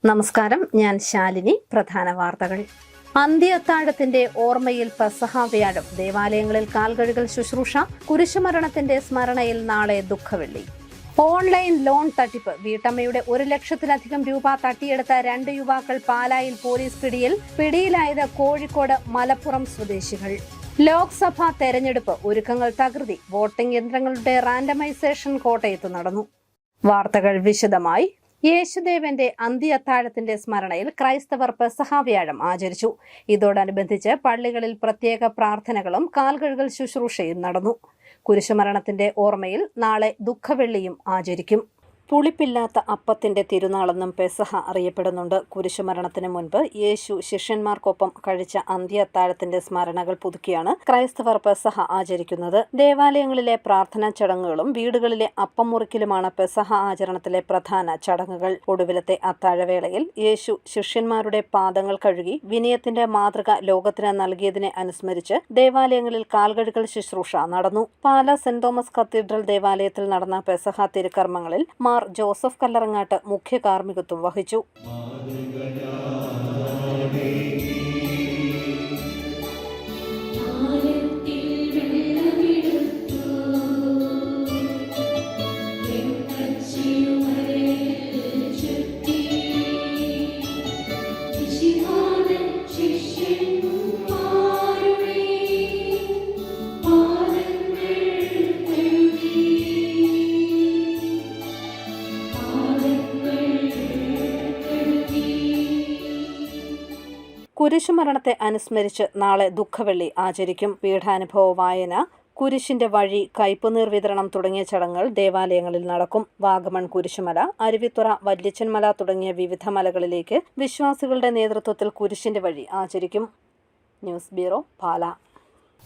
നമസ്കാരം, ഞാൻ ശാലിനി. പ്രധാന വാർത്തകൾ. അന്ത്യത്താഴത്തിന്റെ ഓർമ്മയിൽ പെസഹ വ്യാഴം, ദേവാലയങ്ങളിൽ കാൽകഴുകൽ ശുശ്രൂഷ, കുരിശുമരണത്തിന്റെ സ്മരണയിൽ നാളെ ദുഃഖവെള്ളി. ഓൺലൈൻ ലോൺ തട്ടിപ്പ്, വീട്ടമ്മയുടെ 1 ലക്ഷത്തിലധികം രൂപ തട്ടിയെടുത്ത 2 യുവാക്കൾ പാലായിൽ പോലീസ് പിടിയിലായത് കോഴിക്കോട്, മലപ്പുറം സ്വദേശികൾ. ലോക്സഭാ തെരഞ്ഞെടുപ്പ് ഒരുക്കങ്ങൾ തകൃതി, വോട്ടിംഗ് യന്ത്രങ്ങളുടെ റാൻഡമൈസേഷൻ കോട്ടയത്ത് നടന്നു. വാർത്തകൾ വിശദമായി. യേശുദേവന്റെ അന്ത്യത്താഴത്തിന്റെ സ്മരണയിൽ ക്രൈസ്തവർ പെസഹ വ്യാഴം ആചരിച്ചു. ഇതോടനുബന്ധിച്ച് പള്ളികളിൽ പ്രത്യേക പ്രാർത്ഥനകളും കാൽകഴുകൽ ശുശ്രൂഷയും നടന്നു. കുരിശുമരണത്തിന്റെ ഓർമ്മയിൽ നാളെ ദുഃഖവെള്ളിയും ആചരിക്കും. പുളിപ്പില്ലാത്ത അപ്പത്തിന്റെ തിരുനാളെന്നും പെസഹ അറിയപ്പെടുന്നുണ്ട്. കുരിശുമരണത്തിന് മുൻപ് യേശു ശിഷ്യന്മാർക്കൊപ്പം കഴിച്ച അന്ത്യത്താഴത്തിന്റെ സ്മരണകൾ പുതുക്കിയാണ് ക്രൈസ്തവർ പെസഹ ആചരിക്കുന്നത്. ദേവാലയങ്ങളിലെ പ്രാർത്ഥനാ ചടങ്ങുകളും വീടുകളിലെ അപ്പം മുറിക്കലുമാണ് പെസഹ ആചരണത്തിലെ പ്രധാന ചടങ്ങുകൾ. ഒടുവിലത്തെ അത്താഴവേളയിൽ യേശു ശിഷ്യന്മാരുടെ പാദങ്ങൾ കഴുകി വിനയത്തിന്റെ മാതൃക ലോകത്തിന് നൽകിയതിനെ അനുസ്മരിച്ച് ദേവാലയങ്ങളിൽ കാൽകഴുകൽ ശുശ്രൂഷ നടന്നു. പാല സെന്റ് തോമസ് കത്തീഡ്രൽ ദേവാലയത്തിൽ നടന്ന പെസഹ തിരുക്കർമ്മങ്ങളിൽ ജോസഫ് കല്ലറങ്ങാട്ട് മുഖ്യ കാർമ്മികത്വം വഹിച്ചു. കുരിശുമരണത്തെ അനുസ്മരിച്ച് നാളെ ദുഃഖവെള്ളി ആചരിക്കും. പീഠാനുഭവ വായന, കുരിശിന്റെ വഴി, കയ്പുനീർ വിതരണം തുടങ്ങിയ ചടങ്ങുകൾ ദേവാലയങ്ങളിൽ നടക്കും. വാഗമൺ കുരിശുമല, അരുവിത്തുറ, വല്യച്ചൻമല തുടങ്ങിയ വിവിധ മലകളിലേക്ക് വിശ്വാസികളുടെ നേതൃത്വത്തിൽ കുരിശിന്റെ വഴി ആചരിക്കും. ന്യൂസ് ബ്യൂറോ, പാല.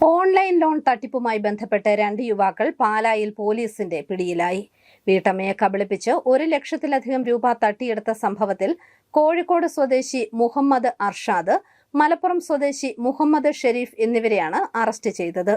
ഓൺലൈൻ ലോൺ തട്ടിപ്പുമായി ബന്ധപ്പെട്ട് 2 യുവാക്കൾ പാലായിൽ പോലീസിന്റെ പിടിയിലായി. വീട്ടമ്മയെ കബളിപ്പിച്ച് 1 ലക്ഷത്തിലധികം രൂപ തട്ടിയെടുത്ത സംഭവത്തിൽ കോഴിക്കോട് സ്വദേശി മുഹമ്മദ് അർഷാദ്, മലപ്പുറം സ്വദേശി മുഹമ്മദ് ഷെരീഫ് എന്നിവരെയാണ് അറസ്റ്റ് ചെയ്തത്.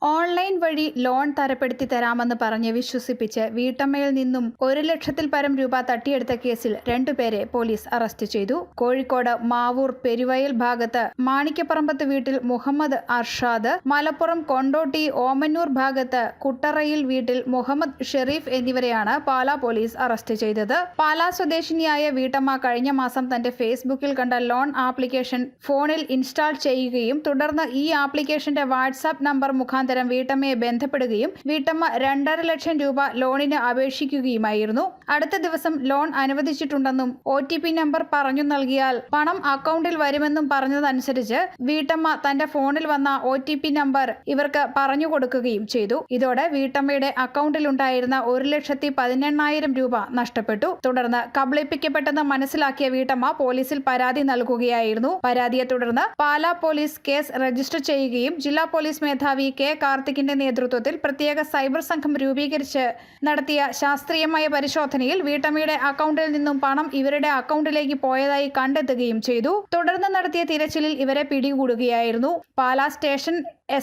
ഓൺലൈൻ വഴി ലോൺ തരപ്പെടുത്തി തരാമെന്ന് പറഞ്ഞ് വിശ്വസിപ്പിച്ച് വീട്ടമ്മയിൽ നിന്നും 1 ലക്ഷത്തിൽ പരം രൂപ തട്ടിയെടുത്ത കേസിൽ 2 പേരെ പോലീസ് അറസ്റ്റ് ചെയ്തു. കോഴിക്കോട് മാവൂർ പെരുവയൽ ഭാഗത്ത് മാണിക്കപ്പറമ്പത്ത് വീട്ടിൽ മുഹമ്മദ് അർഷാദ്, മലപ്പുറം കൊണ്ടോട്ടി ഓമന്നൂർ ഭാഗത്ത് കുട്ടറയിൽ വീട്ടിൽ മുഹമ്മദ് ഷെരീഫ് എന്നിവരെയാണ് പാലാ പോലീസ് അറസ്റ്റ് ചെയ്തത്. പാലാ സ്വദേശിനിയായ വീട്ടമ്മ കഴിഞ്ഞ മാസം തന്റെ ഫേസ്ബുക്കിൽ കണ്ട ലോൺ ആപ്ലിക്കേഷൻ ഫോണിൽ ഇൻസ്റ്റാൾ ചെയ്യുകയും തുടർന്ന് ഈ ആപ്ലിക്കേഷന്റെ വാട്സാപ്പ് നമ്പർ മുഖാന്തരം വീട്ടമ്മയെ ബന്ധപ്പെടുകയും വീട്ടമ്മ 2.5 ലക്ഷം രൂപ ലോണിന് അപേക്ഷിക്കുകയുമായിരുന്നു. അടുത്ത ദിവസം ലോൺ അനുവദിച്ചിട്ടുണ്ടെന്നും OTP നമ്പർ പറഞ്ഞു നൽകിയാൽ പണം അക്കൗണ്ടിൽ വരുമെന്നും പറഞ്ഞതനുസരിച്ച് വീട്ടമ്മ തന്റെ ഫോണിൽ വന്ന OTP നമ്പർ ഇവർക്ക് പറഞ്ഞു കൊടുക്കുകയും ചെയ്തു. ഇതോടെ വീട്ടമ്മയുടെ അക്കൗണ്ടിലുണ്ടായിരുന്ന 1,18,000 രൂപ നഷ്ടപ്പെട്ടു. തുടർന്ന് കബളിപ്പിക്കപ്പെട്ടെന്ന് മനസ്സിലാക്കിയ വീട്ടമ്മ പോലീസിൽ പരാതി നൽകുകയായിരുന്നു. പരാതിയെ തുടർന്ന് പാലാ പോലീസ് കേസ് രജിസ്റ്റർ ചെയ്യുകയും ജില്ലാ പോലീസ് മേധാവി കെ കാർത്തിക്കിന്റെ നേതൃത്വത്തിൽ പ്രത്യേക സൈബർ സംഘം രൂപീകരിച്ച് നടത്തിയ ശാസ്ത്രീയമായ പരിശോധനയിൽ വീട്ടമ്മയുടെ അക്കൗണ്ടിൽ നിന്നും പണം ഇവരുടെ അക്കൗണ്ടിലേക്ക് പോയതായി കണ്ടെത്തുകയും ചെയ്തു. തുടർന്ന് നടത്തിയ തിരച്ചിലിൽ ഇവരെ പിടികൂടുകയായിരുന്നു. Pala station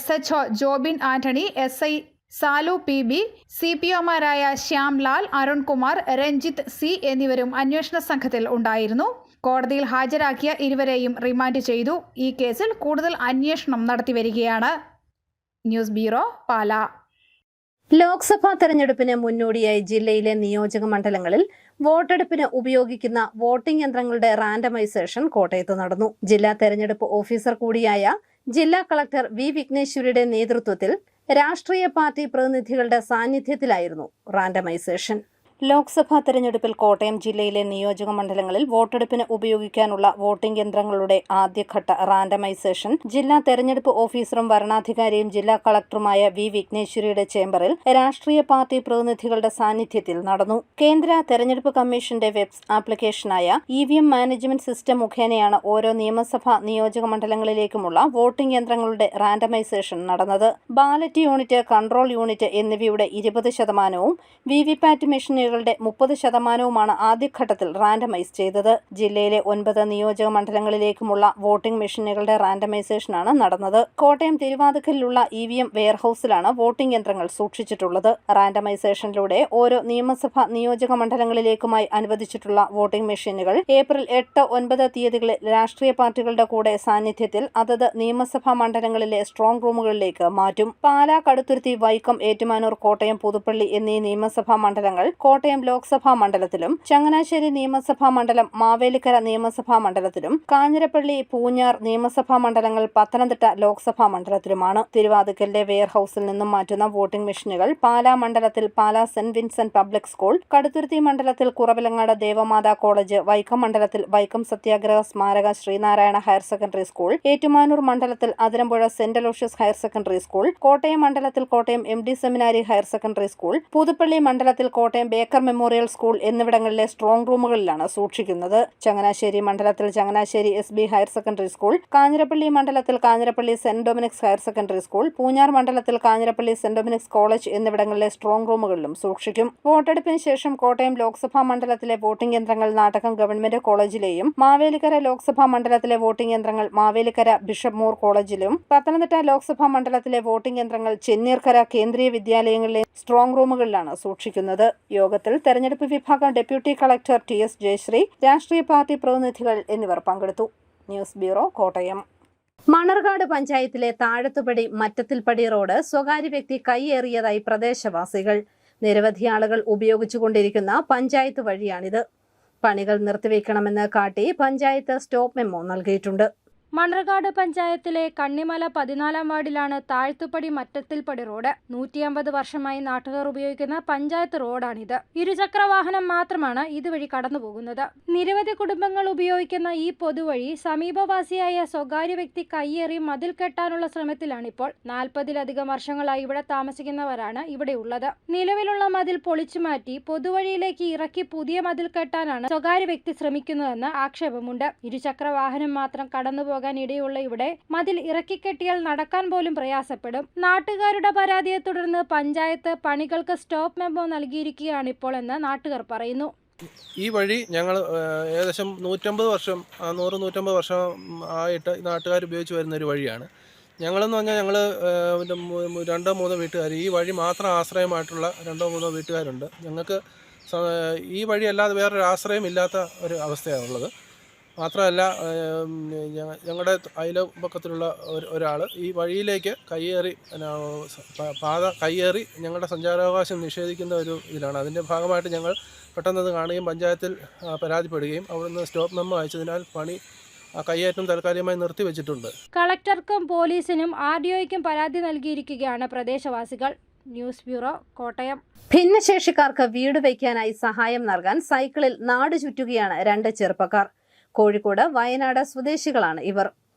SHO Jobin Antony, SI Salu PB, CPOമാരായ ശ്യാംലാൽ, അരുൺകുമാർ, രഞ്ജിത്ത് C എന്നിവരും അന്വേഷണ സംഘത്തിൽ ഉണ്ടായിരുന്നു. കോടതിയിൽ ഹാജരാക്കിയ ഇരുവരെയും റിമാൻഡ് ചെയ്തു. ഈ കേസിൽ കൂടുതൽ അന്വേഷണം നടത്തിവരികയാണ്. ന്യൂസ് ബ്യൂറോ, പാല. ലോക്സഭാ തെരഞ്ഞെടുപ്പിന് മുന്നോടിയായി ജില്ലയിലെ നിയോജക മണ്ഡലങ്ങളിൽ വോട്ടെടുപ്പിന് ഉപയോഗിക്കുന്ന വോട്ടിംഗ് യന്ത്രങ്ങളുടെ റാൻഡമൈസേഷൻ കോട്ടയത്ത് നടന്നു. ജില്ലാ തെരഞ്ഞെടുപ്പ് ഓഫീസർ കൂടിയായ ജില്ലാ കളക്ടർ V. വിഘ്നേശ്വരിയുടെ നേതൃത്വത്തിൽ രാഷ്ട്രീയ പാർട്ടി പ്രതിനിധികളുടെ സാന്നിധ്യത്തിലായിരുന്നു റാൻഡമൈസേഷൻ. ലോക്സഭാ തെരഞ്ഞെടുപ്പിൽ കോട്ടയം ജില്ലയിലെ നിയോജക മണ്ഡലങ്ങളിൽ വോട്ടെടുപ്പിന് ഉപയോഗിക്കാനുള്ള വോട്ടിംഗ് യന്ത്രങ്ങളുടെ ആദ്യഘട്ട റാൻഡമൈസേഷൻ ജില്ലാ തെരഞ്ഞെടുപ്പ് ഓഫീസറും വരണാധികാരിയും ജില്ലാ കളക്ടറുമായ V. വിഘ്നേശ്വരിയുടെ ചേംബറിൽ രാഷ്ട്രീയ പാർട്ടി പ്രതിനിധികളുടെ സാന്നിധ്യത്തിൽ നടന്നു. കേന്ദ്ര തെരഞ്ഞെടുപ്പ് കമ്മീഷന്റെ വെബ് ആപ്ലിക്കേഷനായ EVM മാനേജ്മെന്റ് സിസ്റ്റം മുഖേനയാണ് ഓരോ നിയമസഭാ നിയോജക മണ്ഡലങ്ങളിലേക്കുമുള്ള വോട്ടിംഗ് യന്ത്രങ്ങളുടെ റാൻഡമൈസേഷൻ നടന്നത്. ബാലറ്റ് യൂണിറ്റ്, കൺട്രോൾ യൂണിറ്റ് എന്നിവയുടെ 20% VVPAT മെഷീനുകൾ സീറ്റുകളുടെ 30% ആദ്യഘട്ടത്തിൽ റാൻഡമൈസ് ചെയ്തത്. ജില്ലയിലെ 9 നിയോജക മണ്ഡലങ്ങളിലേക്കുമുള്ള വോട്ടിംഗ് മെഷീനുകളുടെ റാൻഡമൈസേഷനാണ് നടന്നത്. കോട്ടയം തിരുവാതുക്കലിലുള്ള EVM വെയർഹൌസിലാണ് വോട്ടിംഗ് യന്ത്രങ്ങൾ സൂക്ഷിച്ചിട്ടുള്ളത്. റാൻഡമൈസേഷനിലൂടെ ഓരോ നിയമസഭാ നിയോജക മണ്ഡലങ്ങളിലേക്കുമായി അനുവദിച്ചിട്ടുള്ള വോട്ടിംഗ് മെഷീനുകൾ ഏപ്രിൽ 8, 9 തീയതികളിൽ രാഷ്ട്രീയ പാർട്ടികളുടെ കൂടെ സാന്നിധ്യത്തിൽ അതത് നിയമസഭാ മണ്ഡലങ്ങളിലെ സ്ട്രോങ് റൂമുകളിലേക്ക് മാറ്റും. പാലാ, കടുത്തുരുത്തി, വൈക്കം, ഏറ്റുമാനൂർ, കോട്ടയം, പുതുപ്പള്ളി എന്നീ നിയമസഭാ മണ്ഡലങ്ങൾ കോട്ടയം ലോക്സഭാ മണ്ഡലത്തിലും, ചങ്ങനാശ്ശേരി നിയമസഭാ മണ്ഡലം മാവേലിക്കര നിയമസഭാ മണ്ഡലത്തിലും, കാഞ്ഞിരപ്പള്ളി, പൂഞ്ഞാർ നിയമസഭാ മണ്ഡലങ്ങൾ പത്തനംതിട്ട ലോക്സഭാ മണ്ഡലത്തിലുമാണ്. തിരുവാതുക്കലിലെ വെയർഹൌസിൽ നിന്നും മാറ്റുന്ന വോട്ടിംഗ് മെഷീനുകൾ പാലാ മണ്ഡലത്തിൽ Pala saint Vincent public school, Kaduthuruthy മണ്ഡലത്തിൽ കുറവിലങ്ങാട് ദേവമാതാ കോളേജ്, വൈക്കം മണ്ഡലത്തിൽ Vaikom Satyagraha Smaraka Sreenarayana higher secondary school, Ettumanoor മണ്ഡലത്തിൽ Athirampuzha saint Aloysius higher secondary school, Kottayam മണ്ഡലത്തിൽ Kottayam MD seminary higher secondary school, Puthuppally മണ്ഡലത്തിൽ കോട്ടയം ബേക്കർ മെമ്മോറിയൽ സ്കൂൾ എന്നിവിടങ്ങളിലെ സ്ട്രോങ് റൂമുകളിലാണ് സൂക്ഷിക്കുന്നത്. ചങ്ങനാശ്ശേരി മണ്ഡലത്തിൽ Changanassery SB higher secondary school, Kanjirappally മണ്ഡലത്തിൽ Kanjirappally saint Dominic's higher secondary school, Poonjar മണ്ഡലത്തിൽ കാഞ്ഞിരപ്പള്ളി സെന്റ് ഡൊമിനിക്സ് കോളേജ് എന്നിവിടങ്ങളിലെ സ്ട്രോങ് റൂമുകളിലും സൂക്ഷിക്കും. വോട്ടെടുപ്പിന് ശേഷം കോട്ടയം ലോക്സഭാ മണ്ഡലത്തിലെ വോട്ടിംഗ് യന്ത്രങ്ങൾ നാട്ടകം ഗവൺമെന്റ് കോളേജിലെയും, മാവേലിക്കര ലോക്സഭാ മണ്ഡലത്തിലെ വോട്ടിംഗ് യന്ത്രങ്ങൾ മാവേലിക്കര ബിഷപ്പ് മൂർ കോളേജിലും, പത്തനംതിട്ട ലോക്സഭാ മണ്ഡലത്തിലെ വോട്ടിംഗ് യന്ത്രങ്ങൾ ചെന്നീർക്കര കേന്ദ്രീയ വിദ്യാലയങ്ങളിലെ സ്ട്രോങ് റൂമുകളിലാണ് സൂക്ഷിക്കുന്നത്. യോഗത്തിൽ തെരഞ്ഞെടുപ്പ് വിഭാഗം ഡെപ്യൂട്ടി കളക്ടർ TS ജയശ്രീ, രാഷ്ട്രീയ പാർട്ടി പ്രതിനിധികൾ എന്നിവർ പങ്കെടുത്തു. News bureau, Kottayam. മണർകാട് പഞ്ചായത്തിലെ താഴത്തുപടി മറ്റത്തിൽപ്പടി റോഡ് സ്വകാര്യ വ്യക്തി കൈയേറിയതായി പ്രദേശവാസികൾ. നിരവധി ആളുകൾ ഉപയോഗിച്ചുകൊണ്ടിരിക്കുന്ന പഞ്ചായത്ത് വഴിയാണിത്. പണികൾ നിർത്തിവെക്കണമെന്ന് കാട്ടി പഞ്ചായത്ത് സ്റ്റോപ്പ് മെമ്മോ നൽകിയിട്ടുണ്ട്. മണർകാട് പഞ്ചായത്തിലെ കണ്ണിമല 14-ാം വാർഡിലാണ് താഴ്ത്തുപടി മറ്റത്തിൽപ്പടി റോഡ്. 150 വർഷമായി നാട്ടുകാർ ഉപയോഗിക്കുന്ന പഞ്ചായത്ത് റോഡാണിത്. ഇരുചക്ര വാഹനം മാത്രമാണ് ഇതുവഴി കടന്നുപോകുന്നത്. നിരവധി കുടുംബങ്ങൾ ഉപയോഗിക്കുന്ന ഈ പൊതുവഴി സമീപവാസിയായ സ്വകാര്യ വ്യക്തി കയ്യേറി മതിൽ കെട്ടാനുള്ള ശ്രമത്തിലാണിപ്പോൾ. 40-ലധികം വർഷങ്ങളായി ഇവിടെ താമസിക്കുന്നവരാണ് ഇവിടെ ഉള്ളത്. നിലവിലുള്ള മതിൽ പൊളിച്ചുമാറ്റി പൊതുവഴിയിലേക്ക് ഇറക്കി പുതിയ മതിൽ കെട്ടാനാണ് സ്വകാര്യ വ്യക്തി ശ്രമിക്കുന്നതെന്ന് ആക്ഷേപമുണ്ട്. ഇരുചക്ര വാഹനം മാത്രം കടന്നുപോകാൻ ഇടയുള്ള ഇവിടെ മതിൽ ഇറക്കിക്കെട്ടിയാൽ നടക്കാൻ പോലും പ്രയാസപ്പെടും. നാട്ടുകാരുടെ പരാതിയെ തുടർന്ന് പഞ്ചായത്ത് പണികൾക്ക് സ്റ്റോപ്പ് മെമ്മോ നൽകിയിരിക്കുകയാണിപ്പോൾ എന്ന് നാട്ടുകാർ പറയുന്നു. ഈ വഴി ഞങ്ങൾ ഏകദേശം 150 വർഷം 100-150 വർഷം ആയിട്ട് നാട്ടുകാർ ഉപയോഗിച്ച് വരുന്നൊരു വഴിയാണ്. ഞങ്ങളെന്ന് പറഞ്ഞാൽ ഞങ്ങൾ 2-3 വീട്ടുകാർ ഈ വഴി മാത്രം ആശ്രയമായിട്ടുള്ള 2-3 വീട്ടുകാരുണ്ട്. ഞങ്ങൾക്ക് ഈ വഴി അല്ലാതെ വേറൊരു ആശ്രയം ഇല്ലാത്ത ഒരു അവസ്ഥയാണുള്ളത്. മാത്രമല്ല ഞങ്ങളുടെ അയൽപക്കത്തിലുള്ള ഒരാൾ ഈ വഴിയിലേക്ക് കയ്യേറി ഞങ്ങളുടെ സഞ്ചാരാവകാശം നിഷേധിക്കുന്ന ഒരു ഇതിലാണ്. അതിൻ്റെ ഭാഗമായിട്ട് ഞങ്ങൾ പെട്ടെന്നത് കാണുകയും പഞ്ചായത്തിൽ പരാതിപ്പെടുകയും അവിടുന്ന് സ്റ്റോപ്പ് മെമ്മോ അയച്ചതിനാൽ പണി കയ്യേറ്റം താൽക്കാലികമായി നിർത്തിവെച്ചിട്ടുണ്ട്. കളക്ടർക്കും പോലീസിനും RDOയ്ക്കും പരാതി നൽകിയിരിക്കുകയാണ് പ്രദേശവാസികൾ. News bureau, Kottayam. ഭിന്നശേഷിക്കാർക്ക് വീട് വയ്ക്കാനായി സഹായം നൽകാൻ സൈക്കിളിൽ നാട് ചുറ്റുകയാണ് 2 ചെറുപ്പക്കാർ. കോഴിക്കോട്, വയനാട് സ്വദേശികളാണ് ഇവർ.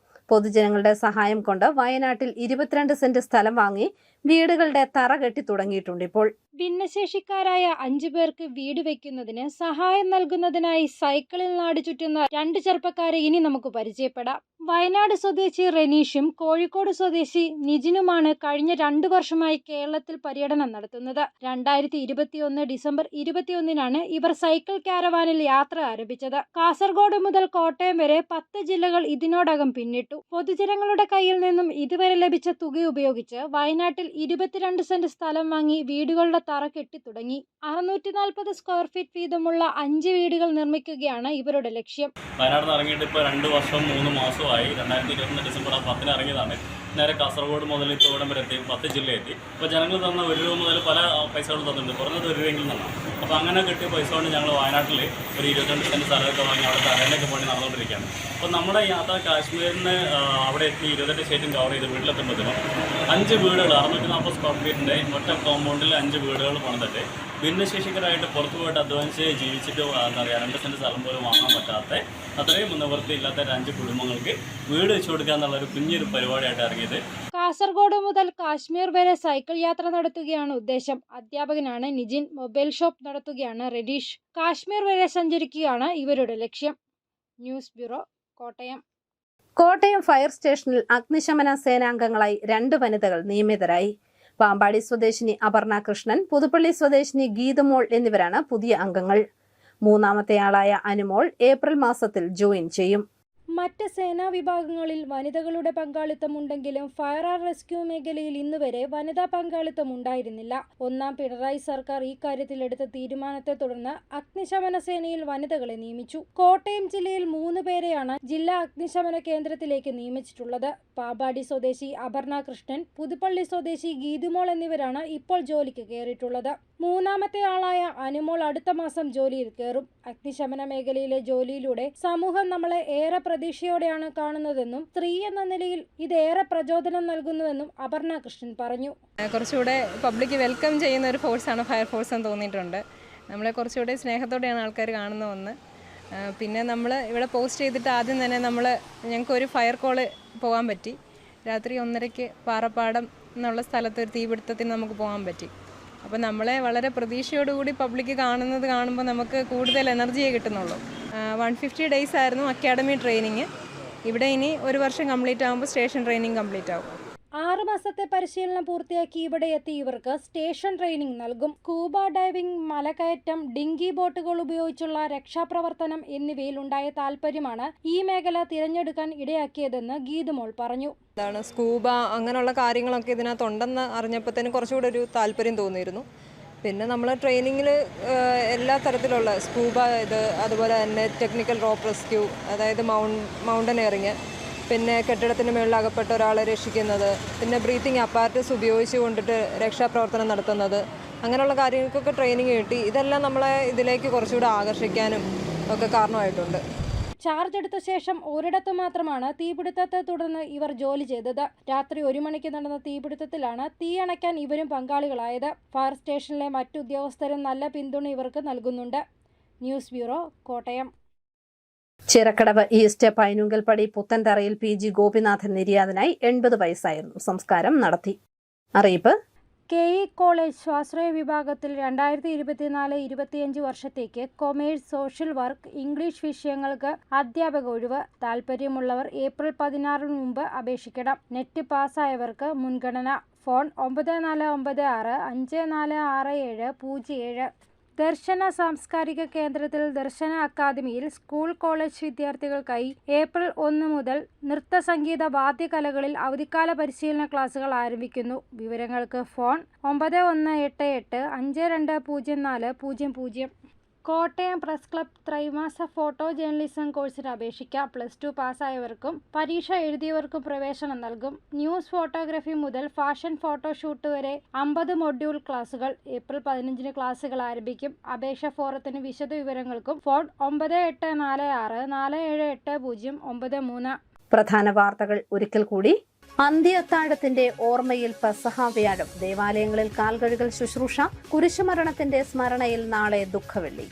പൊതുജനങ്ങളുടെ സഹായം കൊണ്ട് വയനാട്ടിൽ 22 സെന്റ് സ്ഥലം വാങ്ങി വീടുകളുടെ തറ കെട്ടി തുടങ്ങിയിട്ടുണ്ട്. ഇപ്പോൾ ഭിന്നശേഷിക്കാരായ 5 പേർക്ക് വീട് വെക്കുന്നതിന് സഹായം നൽകുന്നതിനായി സൈക്കിളിൽ നാട് ചുറ്റുന്ന 2 ചെറുപ്പക്കാരെ ഇനി നമുക്ക് പരിചയപ്പെടാം. വയനാട് സ്വദേശി റെനീഷും കോഴിക്കോട് സ്വദേശി നിജിനുമാണ് കഴിഞ്ഞ 2 വർഷമായി കേരളത്തിൽ പര്യടനം നടത്തുന്നത്. 2021 ഡിസംബർ 21-നാണ് ഇവർ സൈക്കിൾ കാരവാനിൽ യാത്ര ആരംഭിച്ചത്. കാസർഗോഡ് മുതൽ കോട്ടയം വരെ 10 ജില്ലകൾ ഇതിനോടകം പിന്നിട്ടു. പൊതുജനങ്ങളുടെ കയ്യിൽ നിന്നും ഇതുവരെ ലഭിച്ച തുക ഉപയോഗിച്ച് വയനാട്ടിൽ 22 സെന്റ് സ്ഥലം വാങ്ങി വീടുകളുടെ തറ കെട്ടി തുടങ്ങി. 640 സ്ക്വയർ ഫീറ്റ് വീതമുള്ള 5 വീടുകൾ നിർമ്മിക്കുകയാണ് ഇവരുടെ ലക്ഷ്യം. വയനാട്ടിൽ ഇറങ്ങിയിട്ട് ഇപ്പോൾ 2 വർഷം 3 മാസമായി. 2021 ഡിസംബർ 10 ഇറങ്ങിയതാണ്. നേരെ കാസർഗോഡ് മുതൽ ഇപ്പോൾ ഇവിടം വരെ എത്തി 10 ജില്ലയെത്തി. അപ്പോൾ ജനങ്ങൾ തന്ന 1 രൂപ മുതൽ പല പൈസകൾ തന്നിട്ടുണ്ട്. കുറഞ്ഞത് 1 രൂപയെങ്കിലും തന്നു. അപ്പോൾ അങ്ങനെ കിട്ടിയ പൈസ കൊണ്ട് ഞങ്ങൾ വയനാട്ടിൽ ഒരു 22 സെന്റ് സ്ഥലമൊക്കെ വാങ്ങി അവിടെ തറയിലൊക്കെ പണി നടന്നുകൊണ്ടിരിക്കുകയാണ്. അപ്പോൾ നമ്മുടെ യാത്ര കാശ്മീരിന് അവിടെ എത്തി 28 സ്റ്റേറ്റും കവർ ചെയ്ത് വീട്ടിലെത്തുമ്പോഴത്തേനും 5 വീടുകൾ 640 സ്ക്വയർ ഫീറ്റിൻ്റെ ഒറ്റ കോമ്പൗണ്ടിൽ 5 വീടുകൾ പണിതിട്ട് ഭിന്നശേഷിക്കരായിട്ട് പുറത്തു പോയിട്ട് അധ്വാനിച്ച് ജീവിച്ചിട്ട് എന്താ പറയുക 2 സെന്റ് സ്ഥലം പോലും വാങ്ങാൻ പറ്റാത്ത അത്രയും നിവൃത്തിയില്ലാത്ത 5 കുടുംബങ്ങൾക്ക് വീട് വെച്ചു കൊടുക്കുക എന്നുള്ളൊരു കുഞ്ഞൊരു പരിപാടിയായിട്ട് ഇറങ്ങിയത്. കാസർഗോഡ് മുതൽ കാശ്മീർ വരെ സൈക്കിൾ യാത്ര നടത്തുകയാണ് ഉദ്ദേശം. അധ്യാപകനാണ് നിജിൻ. മൊബൈൽ ഷോപ്പ് നടത്തുകയാണ് റെനീഷ്. കാശ്മീർ വരെ സഞ്ചരിക്കുകയാണ് ഇവരുടെ ലക്ഷ്യം. News bureau, Kottayam. Kottayam fire സ്റ്റേഷനിൽ അഗ്നിശമന സേനാംഗങ്ങളായി 2 വനിതകൾ നിയമിതരായി. പാമ്പാടി സ്വദേശിനി അപർണ കൃഷ്ണൻ, പുതുപ്പള്ളി സ്വദേശിനി ഗീതമോൾ എന്നിവരാണ് പുതിയ അംഗങ്ങൾ. മൂന്നാമത്തെയാളായ അനുമോൾ ഏപ്രിൽ മാസത്തിൽ ജോയിൻ ചെയ്യും. മറ്റ് സേനാ വിഭാഗങ്ങളിൽ വനിതകളുടെ പങ്കാളിത്തം ഉണ്ടെങ്കിലും ഫയർ ആൻഡ് റെസ്ക്യൂ മേഖലയിൽ ഇന്നുവരെ വനിതാ പങ്കാളിത്തം ഉണ്ടായിരുന്നില്ല. ഒന്നാം പിണറായി സർക്കാർ ഇക്കാര്യത്തിൽ എടുത്ത തീരുമാനത്തെ തുടർന്ന് അഗ്നിശമന സേനയിൽ വനിതകളെ നിയമിച്ചു. കോട്ടയം ജില്ലയിൽ 3 പേരെയാണ് ജില്ലാ അഗ്നിശമന കേന്ദ്രത്തിലേക്ക് നിയമിച്ചിട്ടുള്ളത്. പാമ്പാടി സ്വദേശി അപർണ കൃഷ്ണൻ, പുതുപ്പള്ളി സ്വദേശി ഗീതുമോൾ എന്നിവരാണ് ഇപ്പോൾ ജോലിക്ക് കയറിയിട്ടുള്ളത്. മൂന്നാമത്തെ ആളായ അനുമോൾ അടുത്ത മാസം ജോലിയിൽ കയറും. അഗ്നിശമന മേഖലയിലെ ജോലിയിലൂടെ സമൂഹം നമ്മളെ ഏറെ പ്രതീക്ഷയോടെയാണ് കാണുന്നതെന്നും സ്ത്രീ എന്ന നിലയിൽ ഇതേറെ പ്രചോദനം നൽകുന്നുവെന്നും അപർണ കൃഷ്ണൻ പറഞ്ഞു. കുറച്ചുകൂടെ പബ്ലിക് വെൽക്കം ചെയ്യുന്ന ഒരു ഫോഴ്സാണ് ഫയർഫോഴ്സ് എന്ന് തോന്നിയിട്ടുണ്ട്. നമ്മളെ കുറച്ചുകൂടെ സ്നേഹത്തോടെയാണ് ആൾക്കാർ കാണുന്ന ഒന്ന്. പിന്നെ നമ്മൾ ഇവിടെ പോസ്റ്റ് ചെയ്തിട്ട് ആദ്യം തന്നെ ഞങ്ങൾക്കൊരു ഫയർ കോള് പോകാൻ പറ്റി. രാത്രി 1:30 പാറപ്പാടം എന്നുള്ള സ്ഥലത്ത് ഒരു തീപിടുത്തത്തിന് നമുക്ക് പോകാൻ പറ്റി. അപ്പോൾ നമ്മളെ വളരെ പ്രതീക്ഷയോടുകൂടി പബ്ലിക് കാണുമ്പോൾ നമുക്ക് കൂടുതൽ എനർജിയെ കിട്ടുന്നുള്ളൂ. 150 days ആയിരുന്നു അക്കാഡമി ട്രെയിനിങ്. ഇവിടെ ഇനി 1 വർഷം കംപ്ലീറ്റ് ആകുമ്പോൾ സ്റ്റേഷൻ ട്രെയിനിങ് കംപ്ലീറ്റ് ആകും. 6 മാസത്തെ പരിശീലനം പൂർത്തിയാക്കി ഇവിടെ എത്തിയ ഇവർക്ക് സ്റ്റേഷൻ ട്രെയിനിങ് നൽകും. സ്കൂബ ഡൈവിംഗ്, മലകയറ്റം, ഡിങ്കി ബോട്ടുകൾ ഉപയോഗിച്ചുള്ള രക്ഷാപ്രവർത്തനം എന്നിവയിൽ ഉണ്ടായ താല്പര്യമാണ് ഈ മേഖല തിരഞ്ഞെടുക്കാൻ ഇടയാക്കിയതെന്ന് ഗീതുമോൾ പറഞ്ഞു. സ്കൂബ അങ്ങനെയുള്ള കാര്യങ്ങളൊക്കെ ഇതിനകത്തുണ്ടെന്ന് അറിഞ്ഞപ്പോഴത്തേനും കുറച്ചുകൂടെ ഒരു താല്പര്യം തോന്നിയിരുന്നു. പിന്നെ നമ്മൾ ട്രെയിനിങ്ങിൽ എല്ലാ തരത്തിലുള്ള സ്കൂബ അതുപോലെ തന്നെ ടെക്നിക്കൽ റോപ്പ് റെസ്ക്യൂ, അതായത് മൗണ്ടനെയറിങ്, പിന്നെ കെട്ടിടത്തിന് മുകളിൽ അകപ്പെട്ട ഒരാളെ രക്ഷിക്കുന്നത്, പിന്നെ ബ്രീത്തിങ് അപ്പാരറ്റസ് ഉപയോഗിച്ച് കൊണ്ടിട്ട് രക്ഷാപ്രവർത്തനം നടത്തുന്നത്, അങ്ങനെയുള്ള കാര്യങ്ങൾക്കൊക്കെ ട്രെയിനിങ് കിട്ടി. ഇതെല്ലാം നമ്മളെ ഇതിലേക്ക് കുറച്ചുകൂടെ ആകർഷിക്കാനും ഒക്കെ കാരണമായിട്ടുണ്ട്. ചാർജ് എടുത്ത ശേഷം ഒരിടത്ത് മാത്രമാണ് തീപിടുത്തത്തെ തുടർന്ന് ഇവർ ജോലി ചെയ്തത്. രാത്രി 1 മണിക്ക് നടന്ന തീപിടുത്തത്തിലാണ് തീയണയ്ക്കാൻ ഇവരും പങ്കാളികളായത്. ഫയർ സ്റ്റേഷനിലെ മറ്റു ഉദ്യോഗസ്ഥരും നല്ല പിന്തുണ ഇവർക്ക് നൽകുന്നുണ്ട്. News bureau, Kottayam. Chirakkadavu east Painunkalpady പുത്തൻതറയിൽ PG ഗോപിനാഥൻ നിര്യാതനായി. 80 വയസ്സായിരുന്നു. സംസ്കാരം നടത്തി. അറിയിപ്പ്: KE കോളേജ് സ്വാശ്രയ വിഭാഗത്തിൽ 2024-25 വർഷത്തേക്ക് കൊമേഴ്സ്, സോഷ്യൽ വർക്ക്, ഇംഗ്ലീഷ് വിഷയങ്ങൾക്ക് അധ്യാപക ഒഴിവ്. താൽപ്പര്യമുള്ളവർ ഏപ്രിൽ 16 മുമ്പ് അപേക്ഷിക്കണം. നെറ്റ് പാസ്സായവർക്ക് മുൻഗണന. ഫോൺ 9496 546707. ദർശന സാംസ്കാരിക കേന്ദ്രത്തിൽ ദർശന അക്കാദമിയിൽ സ്കൂൾ കോളേജ് വിദ്യാർത്ഥികൾക്കായി ഏപ്രിൽ 1 മുതൽ നൃത്ത സംഗീത വാദ്യകലകളിൽ അവധിക്കാല പരിശീലന ക്ലാസുകൾ ആരംഭിക്കുന്നു. വിവരങ്ങൾക്ക് ഫോൺ 9188 520400. കോട്ടയം പ്രസ് ക്ലബ് ത്രൈമാസ ഫോട്ടോ ജേർണലിസം കോഴ്സിന് അപേക്ഷിക്കാം. +2 പാസ്സായവർക്കും പരീക്ഷ എഴുതിയവർക്കും പ്രവേശനം നൽകും. ന്യൂസ് ഫോട്ടോഗ്രാഫി മുതൽ ഫാഷൻ ഫോട്ടോഷൂട്ട് വരെ 50 മൊഡ്യൂൾ ക്ലാസുകൾ. ഏപ്രിൽ 15 ക്ലാസുകൾ ആരംഭിക്കും. അപേക്ഷ ഫോറത്തിന് വിശദ വിവരങ്ങൾക്കും ഫോൺ 9846 478093. പ്രധാന വാർത്തകൾ ഒരിക്കൽ കൂടി. അന്ത്യത്താഴത്തിന്റെ ഓർമ്മയിൽ പെസഹ വ്യാഴം, ദേവാലയങ്ങളിൽ കാൽകഴുകൽ ശുശ്രൂഷ, കുരിശുമരണത്തിന്റെ സ്മരണയിൽ നാളെ ദുഃഖവെള്ളി.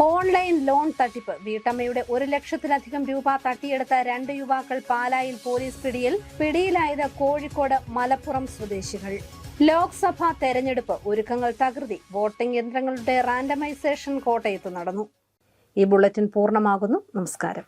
ഓൺലൈൻ ലോൺ തട്ടിപ്പ്, വീട്ടമ്മയുടെ 1 ലക്ഷത്തിലധികം രൂപ തട്ടിയെടുത്ത 2 യുവാക്കൾ പാലായിൽ പോലീസ് പിടിയിലായത് കോഴിക്കോട്, മലപ്പുറം സ്വദേശികൾ. ലോക്സഭാ തെരഞ്ഞെടുപ്പ് ഒരുക്കങ്ങൾ തകൃതി, വോട്ടിംഗ് യന്ത്രങ്ങളുടെ റാൻഡമൈസേഷൻ കോട്ടയത്ത് നടന്നു. ഈ ബുള്ളറ്റിൻ പൂർണ്ണമാകുന്നു. നമസ്കാരം.